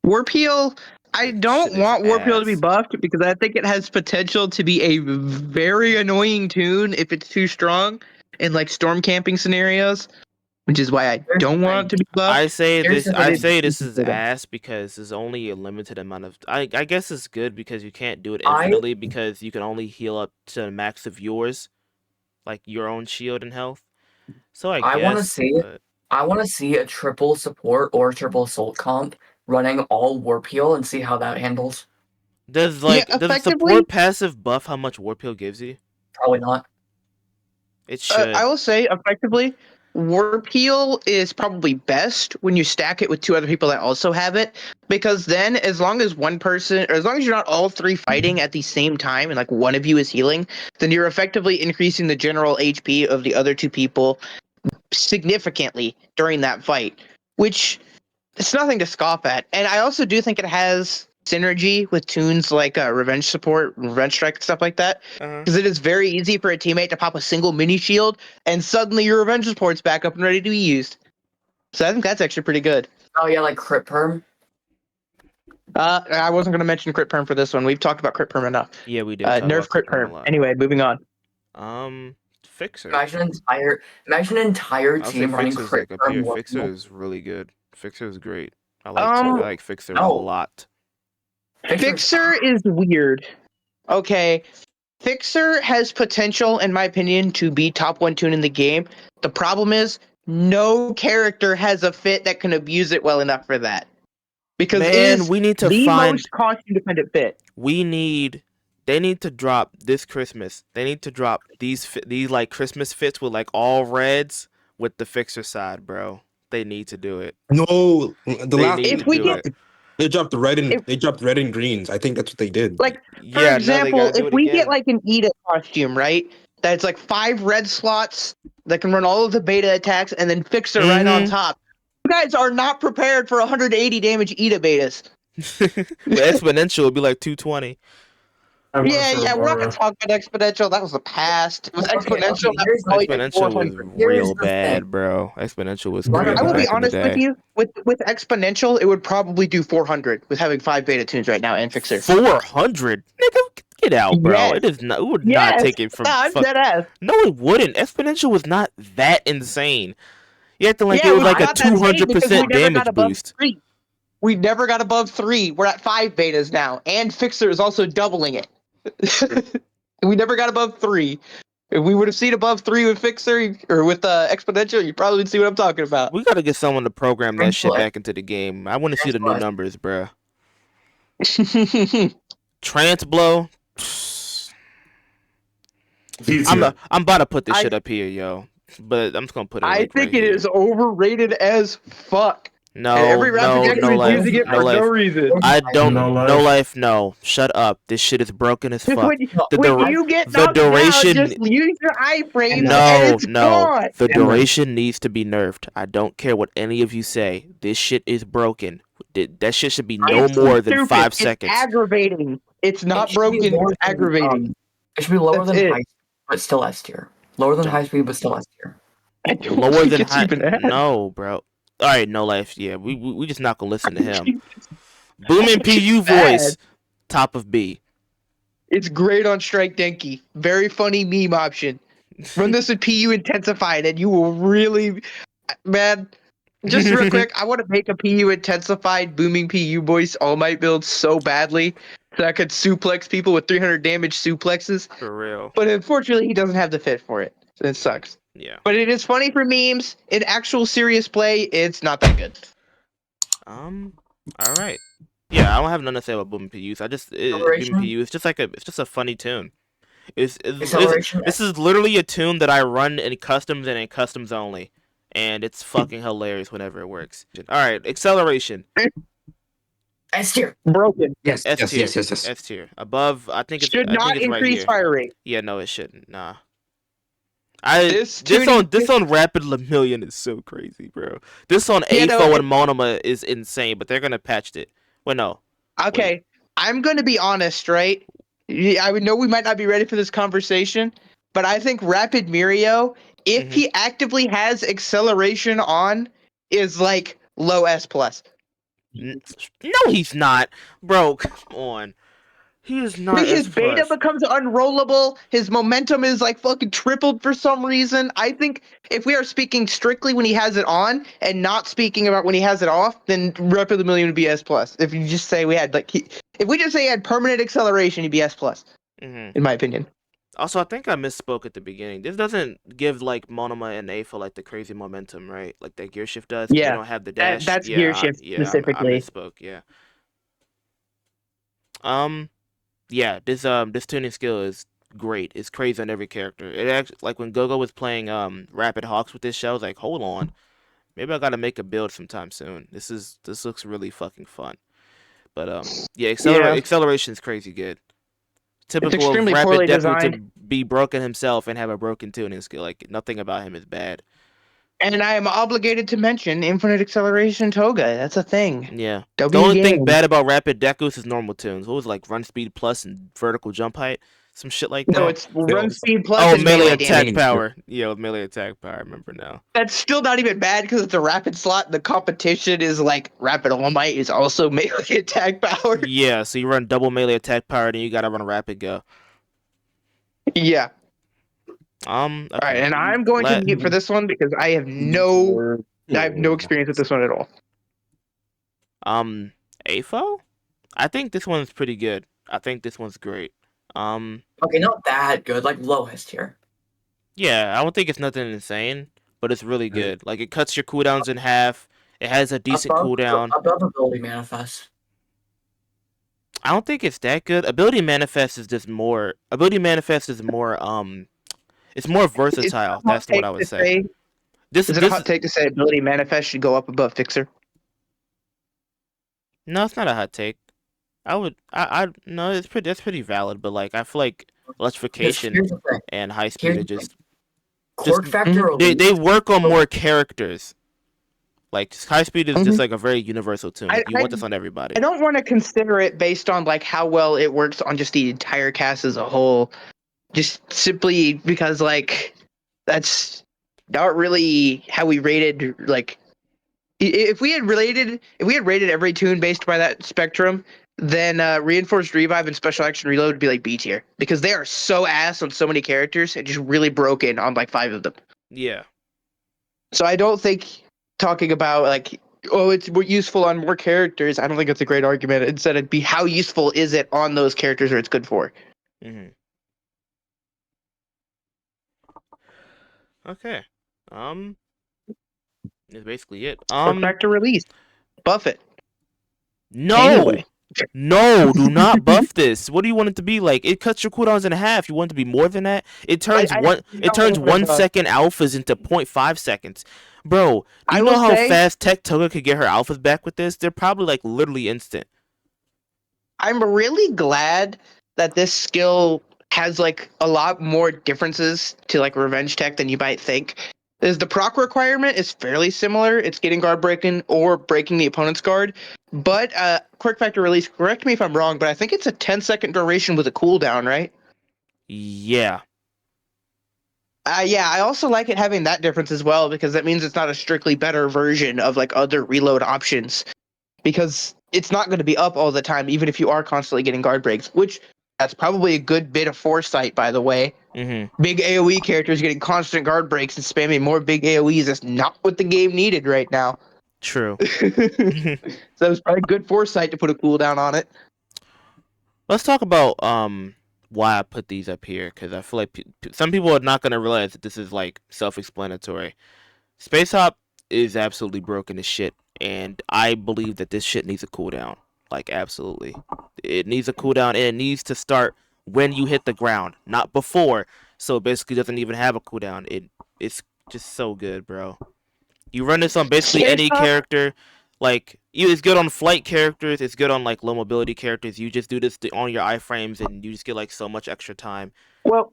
Warpeel, I don't Shit is want Warpeel to be ass. buffed because I think it has potential to be a very annoying tune if it's too strong in like storm camping scenarios, which is why I don't want it to be buffed. I say Here's this. the I thing. say this is ass because there's only a limited amount of. I guess it's good because you can't do it infinitely because you can only heal up to the max of yours, like your own shield and health. So I I want to guess. see But I want to see a triple support or triple assault comp running all Warpeel and see how that handles. does Yeah, does the effectively- support passive buff how much Warpeel gives you? Probably not. It should. I will say, effectively, Warpeel is probably best when you stack it with 2 other people that also have it, because then as long as one person, or as long as you're not all 3 fighting at the same time and like one of you is healing, then you're effectively increasing the general HP of the other 2 people significantly during that fight, which it's nothing to scoff at. And I also do think it has synergy with tunes like Revenge Support, Revenge Strike, and stuff like that, because it is very easy for a teammate to pop a single mini shield and suddenly your Revenge Support's back up and ready to be used. So I think that's actually pretty good. Oh yeah, like crit perm. I wasn't going to mention crit perm for this one. We've talked about crit perm enough. Yeah, we did. talk Nerf about crit a perm. lot. Anyway, moving on. Fixer. Imagine an entire I'll say team running Fixer's crit like up perm here. Warpeel. Fixer is really good. Fixer is great. I Um, like Fixer a no. lot. Fixer is weird. Okay. Fixer has potential, in my opinion, to be top 1 tune in the game. The problem is, no character has a fit that can abuse it well enough for that. Because it Man, is we need to the find. most costume-dependent fit. They need to drop this Christmas. They need to drop these like Christmas fits with like all reds with the Fixer side, bro. They need to do it. No, the They last need If to we do get- it. they dropped red and If- they dropped red and greens. I think that's what they did. Like, for Yeah, now they example, gotta do if it we again. get like an Ida costume, right? That's like 5 red slots that can run all of the beta attacks and then Fixer right on top. You guys are not prepared for 180 damage Ida betas. But exponential would be like 220. Yeah, we're not gonna talk about exponential. That was the past. It was exponential. That was probably like Exponential was 400. real the bad, thing. bro. Exponential was I crazy I will back be in the honest with day. you. With exponential, it would probably do 400 with having 5 beta tunes right now and Fixer. 400, nigga, get out, bro. Yes. It is not. It would Yes. not take it from. I'm fuck- dead ass. No, it wouldn't. Exponential was not that insane. You acting like Yeah, it was like a not that insane because we 200% never got damage above boost. 3. We never got above 3. We're at 5 betas now, and Fixer is also doubling it. We never got above 3. If we would have seen above 3 with Fixer or with exponential, you probably would see what I'm talking about. We gotta get someone to program that shit Transplant. back into the game. I want to see the new Transplant. numbers, bruh. Transblow. I'm about to put this shit up here, yo. But I'm just gonna put it. I like, think right it here. is overrated as fuck. No, And every rap no, projector no is life, using it no for no life. reason. I don't. No No life. life. No. Shut up. This shit is broken as fuck. When you get the knocked down, duration. just use your iframes and No, it's no. gone. The duration needs to be nerfed. I don't care what any of you say. This shit is broken. That shit should be no It's more than stupid. 5 seconds. It's aggravating. It's not It should be broken. lower It's than, aggravating. It should be lower That's than it. high speed, but still S tier. Lower than high speed, but still S tier. I don't Lower think than it's high. even that. No, bro. All right, no life. Yeah, we just not gonna listen to him. Booming PU voice, top of B. It's great on Strike Denki. Very funny meme option. Run this with PU intensified, and you will really, man. Just real quick, I want to make a PU intensified booming PU voice All Might build so badly that I could suplex people with 300 damage suplexes. For real. But unfortunately, he doesn't have the fit for it. So it sucks. Yeah. But it is funny for memes. In actual serious play, it's not that good. All right. Yeah, I don't have nothing to say about booming PUs. Booming PU. It's just a funny tune. This is literally a tune that I run in customs and in customs only, and it's fucking hilarious whenever it works. All right, acceleration. S tier. Broken. Yes, S yes, tier. yes, yes, yes. S tier. Above, I think it's Should not right increase here. fire rate. Yeah, no, it shouldn't. Nah. This on Rapid Lemillion is so crazy, bro. This on Yeah, AFO no, and Monoma is insane, but they're gonna patch it. Well, no. Okay, Wait. I'm going to be honest, right? I would know we might not be ready for this conversation, but I think Rapid Mirio, if he actively has acceleration on, is like low S plus. No, he's not, bro. Come on. He is not. His beta becomes unrollable. His momentum is like fucking tripled for some reason. I think if we are speaking strictly when he has it on and not speaking about when he has it off, then Rapid Lemillion would be S plus. If you just say we had if we just say he had permanent acceleration, he'd be S plus. In my opinion. Also, I think I misspoke at the beginning. This doesn't give like Monoma and AFO like the crazy momentum, right? Like that Gear Shift does. Yeah, they don't have the dash. That's Gear Shift specifically. I misspoke. Yeah. Yeah, this tuning skill is great. It's crazy on every character. It actually, like when Gogo was playing Rapid Hawks with this show, I was like, hold on, maybe I gotta make a build sometime soon. This looks really fucking fun. But yeah, acceleration is crazy good. Typical of Rapid Deku to be broken himself and have a broken tuning skill. Like nothing about him is bad. And I am obligated to mention Infinite Acceleration Toga. That's a thing. Yeah. The only thing bad about Rapid Deku is his normal tunes. What was it, like run speed plus and vertical jump height? Some shit like that. No, it's run speed plus. Oh, and melee attack damage. power. Yeah, with melee attack power. I remember now. That's still not even bad because it's a rapid slot. The competition is like Rapid All Might is also melee attack power. Yeah, so you run double melee attack power, then you gotta run a Rapid Go. Yeah. Okay. All right, and I'm going to mute for this one because I have no experience with this one at all. AFO? I think this one's pretty good. I think this one's great. Okay, not that good, like lowest tier. Yeah, I don't think it's nothing insane, but it's really good. Like it cuts your cooldowns in half. It has a decent cooldown. Above ability manifest. I don't think it's that good. Ability manifest is just more. Ability manifest is more. It's more versatile. That's what I would say. Is it a hot take to say ability manifest should go up above fixer? No, it's not a hot take. No, that's pretty valid. But like, I feel like electrification and high speed are just. They work on more characters. Like high speed is just like a very universal tune. You want this on everybody. I don't want to consider it based on like how well it works on just the entire cast as a whole. Just simply because like that's not really how we rated. Like if we had rated every tune based by that spectrum, then reinforced revive and special action reload would be like B tier because they are so ass on so many characters and just really broken on like 5 of them. Yeah. So I don't think talking about like it's useful on more characters. I don't think it's a great argument. Instead, it'd be how useful is it on those characters or it's good for. Mm-hmm. Okay. That's basically it. Factor release. Buff it. No. Anyway. No, do not buff this. What do you want it to be like? It cuts your cooldowns in half. You want it to be more than that? It turns it turns 1 second alphas into 0.5 seconds. Bro, do I you will know how say, fast Tech Toga could get her alphas back with this? They're probably like literally instant. I'm really glad that this skill has like a lot more differences to like Revenge Tech than you might think. Is the proc requirement is fairly similar. It's getting guard breaking or breaking the opponent's guard. But quick factor release, correct me if I'm wrong, but I think it's a 10-second duration with a cooldown, right? Yeah. Yeah, I also like it having that difference as well because that means it's not a strictly better version of like other reload options because it's not going to be up all the time even if you are constantly getting guard breaks, which that's probably a good bit of foresight, by the way. Big AoE characters getting constant guard breaks and spamming more big AoEs is not what the game needed right now. True. So it's probably good foresight to put a cooldown on it. Let's talk about why I put these up here because I feel like some people are not gonna realize that this is like self-explanatory. Space Hop is absolutely broken as shit, and I believe that this shit needs a cooldown. Like absolutely, it needs a cooldown, and it needs to start when you hit the ground, not before. So it basically doesn't even have a cooldown. It's just so good, bro. You run this on basically any character. Like, it's good on flight characters. It's good on like low mobility characters. You just do this on your iframes, and you just get like so much extra time. Well,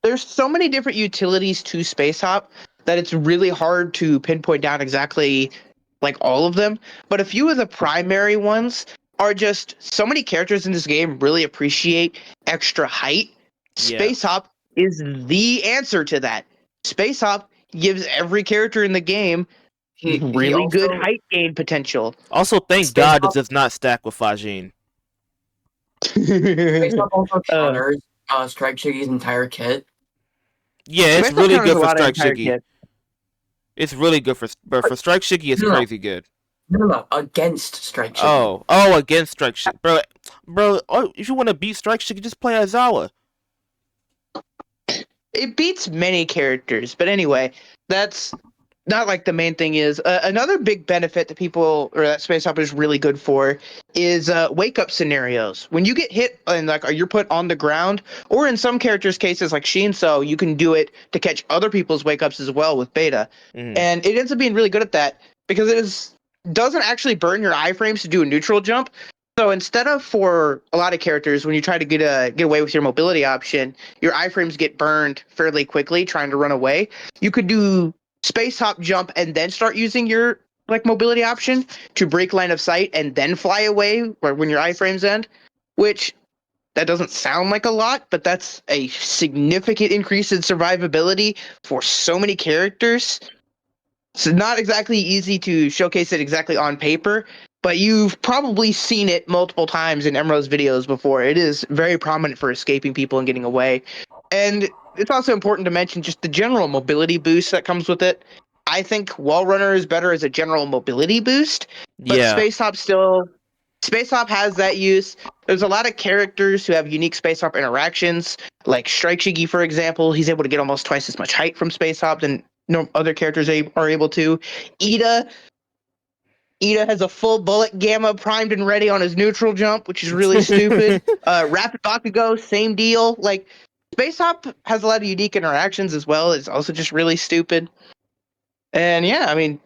there's so many different utilities to Space Hop that it's really hard to pinpoint down exactly like all of them. But a few of the primary ones are just so many characters in this game really appreciate extra height. Yeah. Space Hop is the answer to that. Space Hop gives every character in the game really good height gain potential. Also, thank God it does not stack with Fajin. Space Hop also counters Strike Shiggy's entire kit. Yeah, it's really good for Strike Shiggy. It's really good for Strike Shiggy. It's crazy good. No, against Strike Shiggy. Oh, against Strike Shiggy, bro. If you want to beat Strike Shiggy, just play Aizawa. It beats many characters, but anyway, that's not like the main thing is. Another big benefit that people or that Space Hop is really good for is wake up scenarios. When you get hit and like you're put on the ground, or in some characters' cases like Shinso, you can do it to catch other people's wake ups as well with beta, and it ends up being really good at that because it doesn't actually burn your iframes to do a neutral jump. So instead of for a lot of characters, when you try to get away with your mobility option, your iframes get burned fairly quickly trying to run away. You could do Space Hop jump and then start using your like mobility option to break line of sight and then fly away when your iframes end, which that doesn't sound like a lot, but that's a significant increase in survivability for so many characters. It's not exactly easy to showcase it exactly on paper, but you've probably seen it multiple times in Emerald's videos before. It is very prominent for escaping people and getting away. And it's also important to mention just the general mobility boost that comes with it. I think Wall Runner is better as a general mobility boost, but Space Hop has that use. There's a lot of characters who have unique Space Hop interactions, like Strike Shiggy, for example. He's able to get almost twice as much height from Space Hop than other characters are able to. Ida has a full bullet gamma primed and ready on his neutral jump, which is really stupid. Rapid Bakugo, same deal. Like, Space Hop has a lot of unique interactions as well. It's also just really stupid. And yeah, I mean,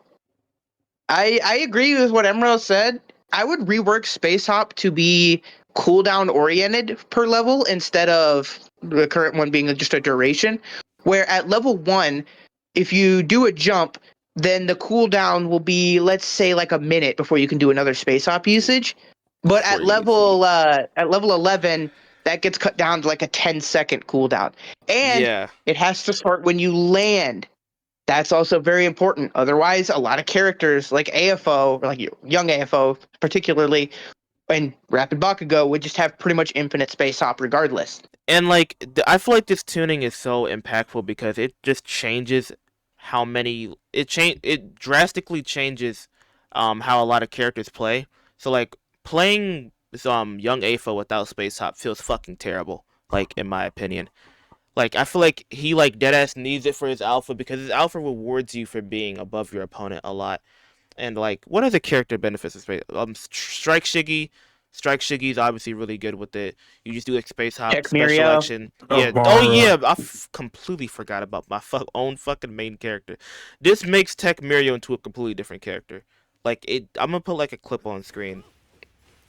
I agree with what Emerald said. I would rework Space Hop to be cooldown oriented per level instead of the current one being just a duration. Where at level 1, if you do a jump, then the cooldown will be, let's say, like a minute before you can do another Space Hop usage. But at level 11, that gets cut down to like a 10-second cooldown. And it has to start when you land. That's also very important. Otherwise, a lot of characters like AFO, or like young AFO particularly, and Rapid Bakugo would just have pretty much infinite Space Hop regardless. And like, I feel like this tuning is so impactful because it just changes how many it drastically changes how a lot of characters play. So like playing young AFO without Space Hop feels fucking terrible, like in my opinion. Like, I feel like he like deadass needs it for his alpha because his alpha rewards you for being above your opponent a lot. And like, what are the character benefits of Space? Strike Shiggy, Strike Shiggy is obviously really good with it. You just do like space hop, Tech special Mirio. action. Yeah. Oh yeah, I completely forgot about my own fucking main character. This makes Tech Mirio into a completely different character. Like I'm gonna put like a clip on screen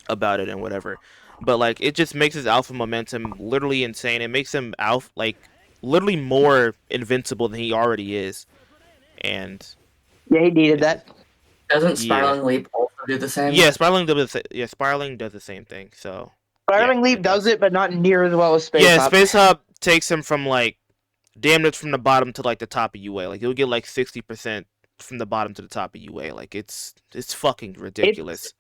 about it and whatever. But like it just makes his alpha momentum literally insane. It makes him literally more invincible than he already is. And Yeah, he needed that. Doesn't Yeah. Spiraling Leap also do the same? yeah, Spiraling does the same thing. So Spiraling Leap does it, but not near as well as Space Hop. Space Hop takes him from like damn it from the bottom to like the top of UA. Like he'll get like 60% from the bottom to the top of UA. Like it's fucking ridiculous.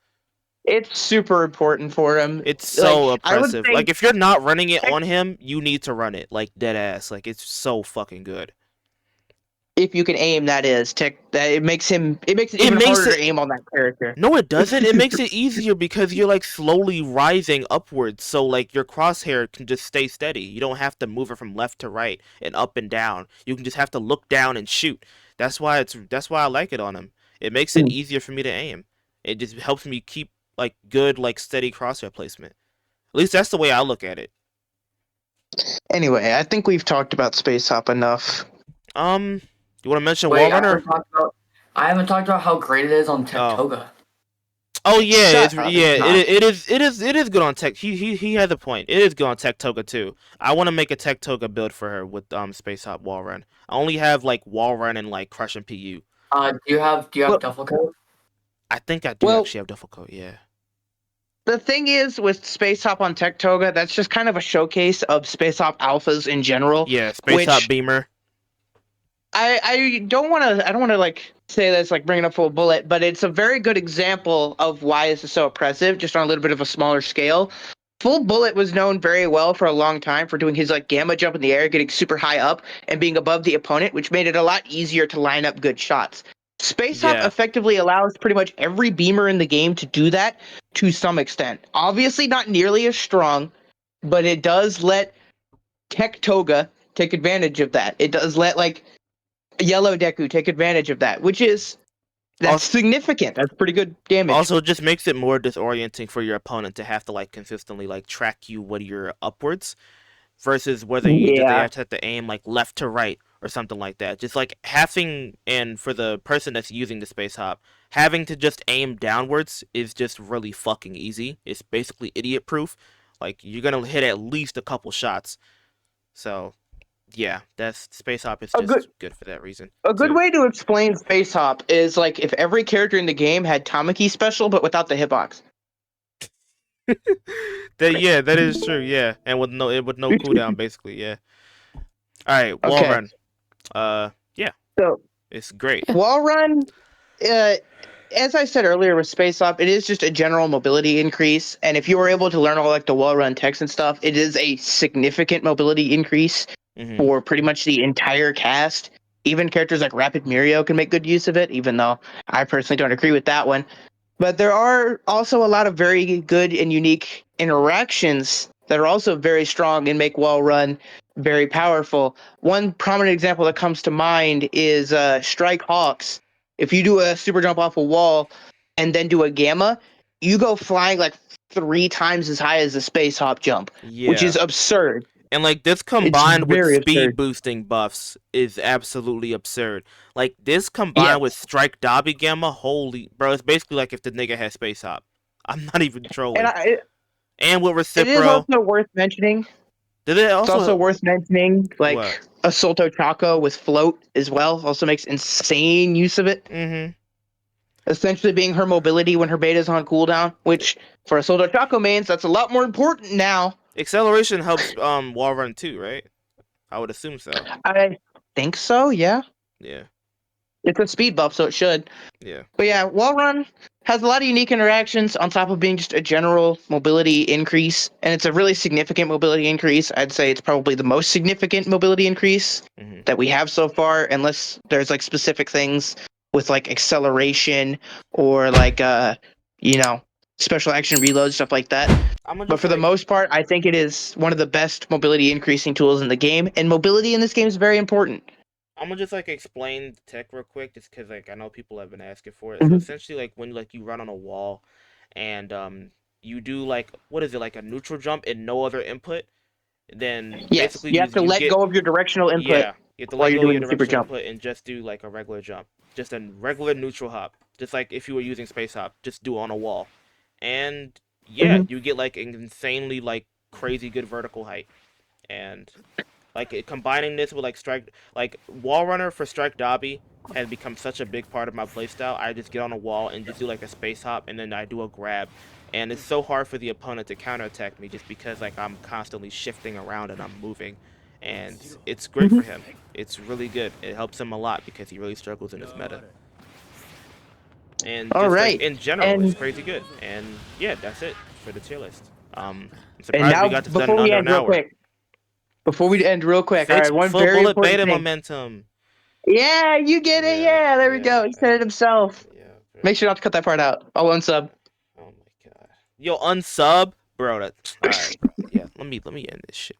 It's super important for him. It's so Like, I would oppressive. say- Like if you're not running it on him, you need to run it like dead ass. Like it's so fucking good. If you can aim, that is. It makes it even harder to aim on that character. No, it doesn't. It makes it easier because you're like slowly rising upwards, so like your crosshair can just stay steady. You don't have to move it from left to right and up and down. You can just have to look down and shoot. That's why I like it on him. It makes it easier for me to aim. It just helps me keep like good like steady crosshair placement. At least that's the way I look at it. Anyway, I think we've talked about Space Hop enough. You want to mention Wait, Wall Runner? I haven't talked about how great it is on Toga. Oh yeah, Shut up. it is good on Tech. He has a point. It is good on Tech Toga too. I want to make a Tech Toga build for her with Space Hop Wall Run. I only have like Wall Run and like Crush and PU. Do you have Duffel Coat? I think I do actually have Duffel Coat. Yeah. The thing is, with Space Hop on Tech Toga, that's just kind of a showcase of Space Hop alphas in general. Yeah, Space Hop Beamer. I don't want to like say that's like bringing up Full Bullet, but it's a very good example of why this is so oppressive, just on a little bit of a smaller scale. Full Bullet was known very well for a long time for doing his like gamma jump in the air, getting super high up and being above the opponent, which made it a lot easier to line up good shots. Space Hop effectively allows pretty much every beamer in the game to do that to some extent. Obviously not nearly as strong, but it does let Tech Toga take advantage of that. It does let like Yellow Deku take advantage of that, which is significant. That's pretty good damage. Also, it just makes it more disorienting for your opponent to have to like consistently like track you when you're upwards, versus whether they have to aim like left to right or something like that. Just like having, and for the person that's using the Space Hop, having to just aim downwards is just really fucking easy. It's basically idiot proof. Like you're gonna hit at least a couple shots. So yeah, that's Space Hop is just good for that reason. A good way to explain Space Hop is like if every character in the game had Tamaki special, but without the hitbox. That is true. Yeah, and with no cooldown, basically. Yeah. All right, Wall Run. Yeah. So it's great. Wall Run. As I said earlier with Space Hop, it is just a general mobility increase, and if you were able to learn all like the Wall Run text and stuff, it is a significant mobility increase. For pretty much the entire cast. Even characters like Rapid Mirio can make good use of it, even though I personally don't agree with that one. But there are also a lot of very good and unique interactions that are also very strong and make Wall Run very powerful. One prominent example that comes to mind is Strike Hawks. If you do a super jump off a wall and then do a gamma, you go flying like 3 times as high as the Space Hop jump, which is absurd. And like this combined with speed boosting buffs is absolutely absurd. Like this combined with Strike Dabi Gamma, holy bro, it's basically like if the nigga had Space Hop. I'm not even trolling. And with Recipro. It is also worth mentioning. It's also worth mentioning like Assaulto Choco with Float as well. Also makes insane use of it. Essentially being her mobility when her beta's on cooldown, which for Assaulto Choco mains, that's a lot more important now. Acceleration helps Wall Run too, right? I would assume so. I think so, yeah. Yeah. It's a speed buff, so it should. Yeah. But yeah, Wall Run has a lot of unique interactions on top of being just a general mobility increase, and it's a really significant mobility increase. I'd say it's probably the most significant mobility increase that we have so far, unless there's like specific things with like acceleration or like special action reload, stuff like that. But for the most part, I think it is one of the best mobility increasing tools in the game, and mobility in this game is very important. I'm gonna just like explain the tech real quick, just because like I know people have been asking for it. So essentially, like when like you run on a wall, and you do like what is it like a neutral jump and no other input, then Yes, basically you have to let go of your directional input. yeah, you have to while let you're go of doing your the super directional jump. input and just do like a regular jump, just a regular neutral hop, just like if you were using space hop, just do it on a wall, and yeah, you get like an insanely like crazy good vertical height, and like combining this with like strike, like wall runner for strike Dabi has become such a big part of my playstyle. I just get on a wall and just do like a space hop, and then I do a grab, and it's so hard for the opponent to counterattack me just because like I'm constantly shifting around and I'm moving, and it's great for him. It's really good. It helps him a lot because he really struggles in this meta. And All just right, like in general, and it's crazy good. And yeah, that's it for the tier list. I'm and surprised now we got this done before in we under end an real hour. quick, all right, one Full very bullet important beta thing. momentum. Yeah, you get it. Yeah, there we go. He said it himself. Yeah. Make sure not to cut that part out. I'll unsub. Oh my god. Yo, unsub, bro. That all right, bro. Yeah, let me end this shit.